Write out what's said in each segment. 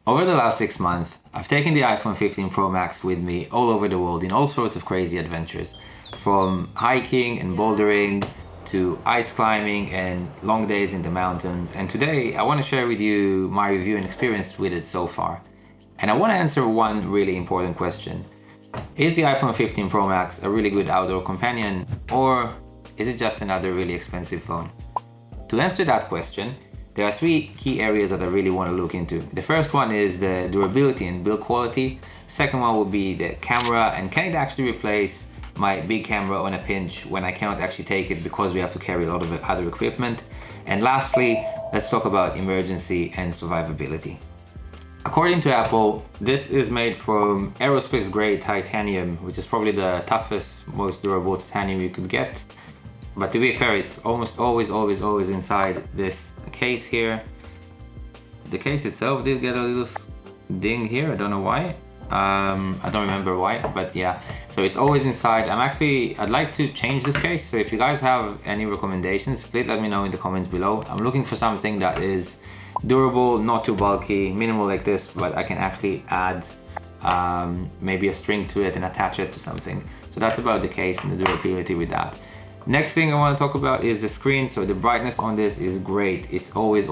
Over the last 6 months, I've taken the iPhone 15 Pro Max with me all over the world in all sorts of crazy adventures, from hiking and bouldering to ice climbing and long days in the mountains. And today I want to share with you my review and experience with it so far. And I want to answer one really important question. Is the iPhone 15 Pro Max a really good outdoor companion, or is it just another really expensive phone? To answer that question, there are 3 key areas that I really want to look into. The first one is the durability and build quality. Second one will be the camera, and can it actually replace my big camera on a pinch when I cannot actually take it because we have to carry a lot of other equipment. And lastly, let's talk about emergency and survivability. According to Apple, this is made from aerospace grade titanium, which is probably the toughest, most durable titanium you could get. But to be fair, it's almost always inside this case here. The case itself did get a little ding here, I don't know why. I don't remember why, but yeah. So it's always inside. I'd like to change this case. So if you guys have any recommendations, please let me know in the comments below. I'm looking for something that is durable, not too bulky, minimal like this, but I can actually add maybe a string to it and attach it to something. So that's about the case and the durability with that. Next thing I want to talk about is the screen. So the brightness on this is great. It's always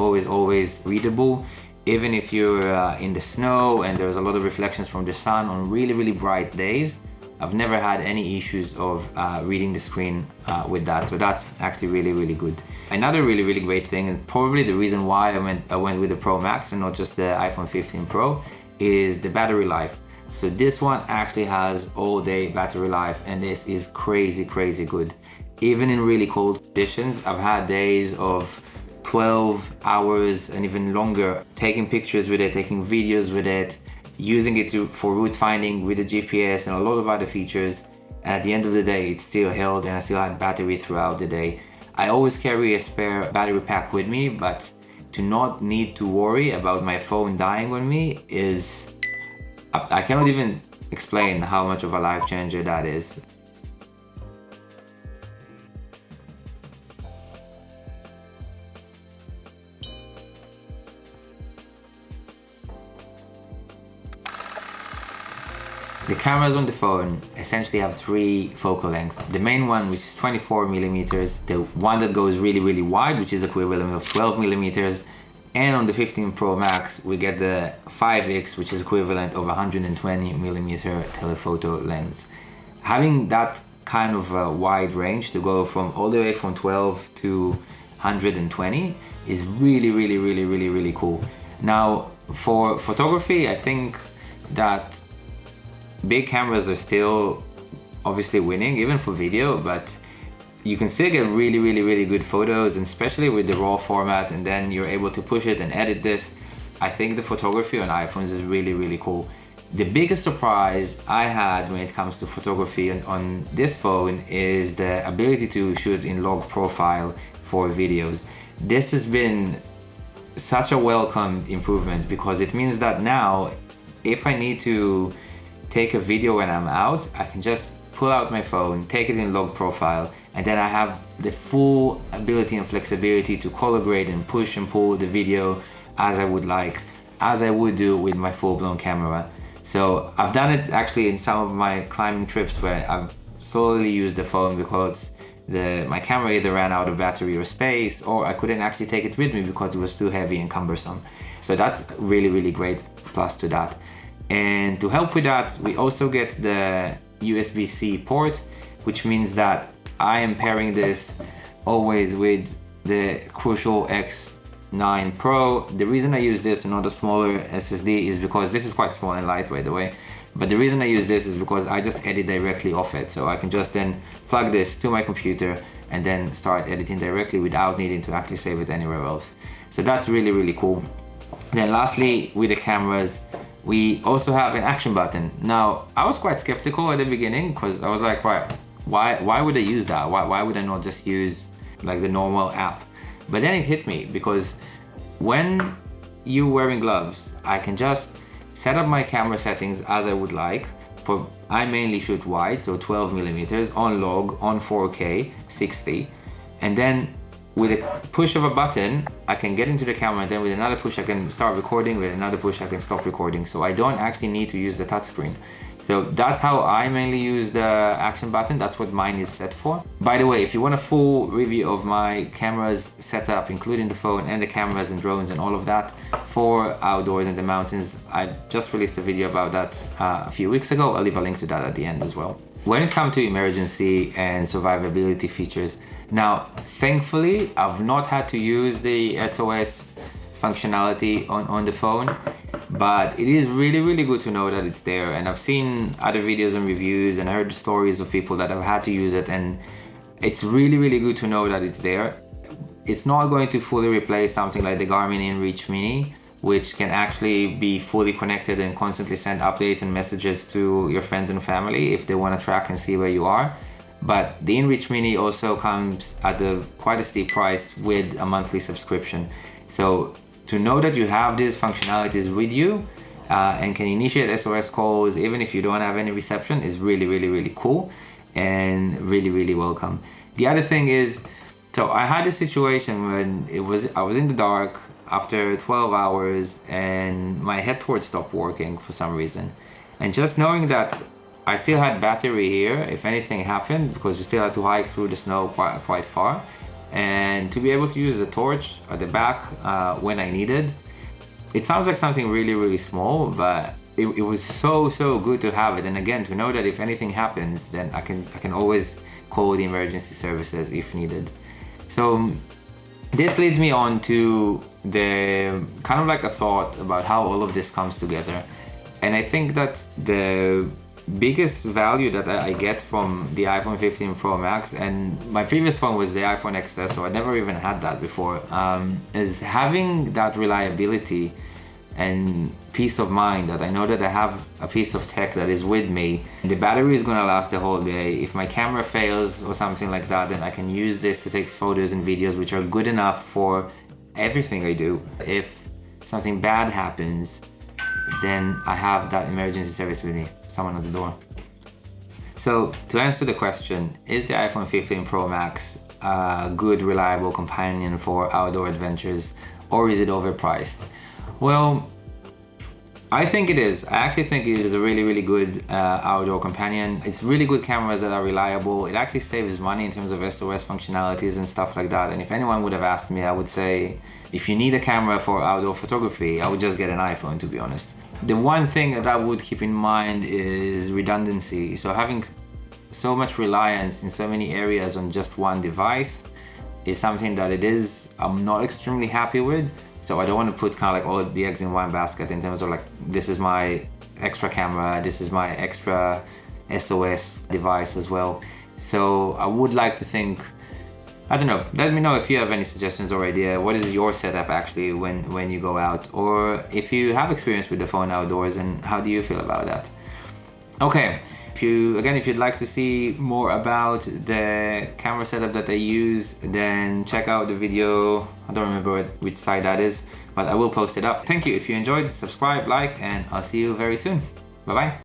readable, even if you're in the snow and there's a lot of reflections from the sun on really bright days. I've never had any issues of reading the screen with that, so that's actually really good. Another really great thing, and probably the reason why I went with the Pro Max and not just the iPhone 15 Pro, is the battery life. So this one actually has all-day battery life, and this is crazy good. Even in really cold conditions, I've had days of 12 hours and even longer taking pictures with it, taking videos with it, using it for route finding with the GPS and a lot of other features. And at the end of the day, it still held and I still had battery throughout the day. I always carry a spare battery pack with me, but to not need to worry about my phone dying on me is... I cannot even explain how much of a life changer that is. The cameras on the phone essentially have 3 focal lengths. The main one, which is 24 millimeters, the one that goes really wide, which is equivalent of 12 millimeters, and on the 15 Pro Max, we get the 5X, which is equivalent of 120 millimeter telephoto lens. Having that kind of a wide range to go from all the way from 12 to 120 is really cool. Now, for photography, I think that big cameras are still obviously winning, even for video, but you can still get really good photos, and especially with the RAW format, and then you're able to push it and edit this. I think the photography on iPhones is really cool. The biggest surprise I had when it comes to photography on this phone is the ability to shoot in log profile for videos. This has been such a welcome improvement, because it means that now if I need to take a video when I'm out, I can just pull out my phone, take it in log profile, and then I have the full ability and flexibility to color grade and push and pull the video as I would like, as I would do with my full-blown camera. So I've done it actually in some of my climbing trips where I've solely used the phone because my camera either ran out of battery or space, or I couldn't actually take it with me because it was too heavy and cumbersome. So that's really great plus to that. And to help with that, we also get the USBC port, which means that I am pairing this always with the Crucial X9 Pro. The reason I use this and not a smaller SSD is because this is quite small and light, by the way. But the reason I use this is because I just edit directly off it. So I can just then plug this to my computer and then start editing directly without needing to actually save it anywhere else. So that's really cool. Then lastly, with the cameras, we also have an action button. Now, I was quite skeptical at the beginning because I was like, why would I use that? Why would I not just use like the normal app? But then it hit me, because when you're wearing gloves, I can just set up my camera settings as I would like. I mainly shoot wide, so 12 millimeters on log, on 4K, 60. And then with a push of a button, I can get into the camera, and then with another push I can start recording, with another push I can stop recording. So I don't actually need to use the touchscreen. So that's how I mainly use the action button. That's what mine is set for. By the way, if you want a full review of my cameras setup, including the phone and the cameras and drones and all of that for outdoors in the mountains, I just released a video about that a few weeks ago. I'll leave a link to that at the end as well. When it comes to emergency and survivability features, now, thankfully, I've not had to use the SOS functionality on the phone, but it is really good to know that it's there. And I've seen other videos and reviews and heard stories of people that have had to use it, and it's really good to know that it's there. It's not going to fully replace something like the Garmin InReach Mini, which can actually be fully connected and constantly send updates and messages to your friends and family if they want to track and see where you are. But the InReach Mini also comes at quite a steep price with a monthly subscription. So to know that you have these functionalities with you and can initiate SOS calls even if you don't have any reception is really cool and really welcome. The other thing is, so I had a situation when I was in the dark after 12 hours and my head torch stopped working for some reason. And just knowing that I still had battery here if anything happened, because we still had to hike through the snow quite far, and to be able to use the torch at the back when I needed. It sounds like something really small, but it was so good to have it. And again, to know that if anything happens, then I can always call the emergency services if needed. So this leads me on to the kind of like a thought about how all of this comes together. And I think that the biggest value that I get from the iPhone 15 Pro Max, and my previous phone was the iPhone XS, so I never even had that before, is having that reliability and peace of mind that I know that I have a piece of tech that is with me. The battery is gonna last the whole day. If my camera fails or something like that, then I can use this to take photos and videos which are good enough for everything I do. If something bad happens, then I have that emergency service with me, someone at the door. So to answer the question, is the iPhone 15 Pro Max a good, reliable companion for outdoor adventures, or is it overpriced? Well, I think it is. I actually think it is a really good outdoor companion. It's really good cameras that are reliable. It actually saves money in terms of SOS functionalities and stuff like that. And if anyone would have asked me, I would say, if you need a camera for outdoor photography, I would just get an iPhone, to be honest. The one thing that I would keep in mind is redundancy. So having so much reliance in so many areas on just one device is something that I'm not extremely happy with. So I don't want to put kind of like all the eggs in one basket in terms of like, this is my extra camera, this is my extra SOS device as well. So I would like to think, I don't know, let me know if you have any suggestions or idea. What is your setup actually when you go out? Or if you have experience with the phone outdoors, and how do you feel about that? Okay, if you'd like to see more about the camera setup that I use, then check out the video. I don't remember which site that is, but I will post it up. Thank you. If you enjoyed, subscribe, like, and I'll see you very soon. Bye-bye.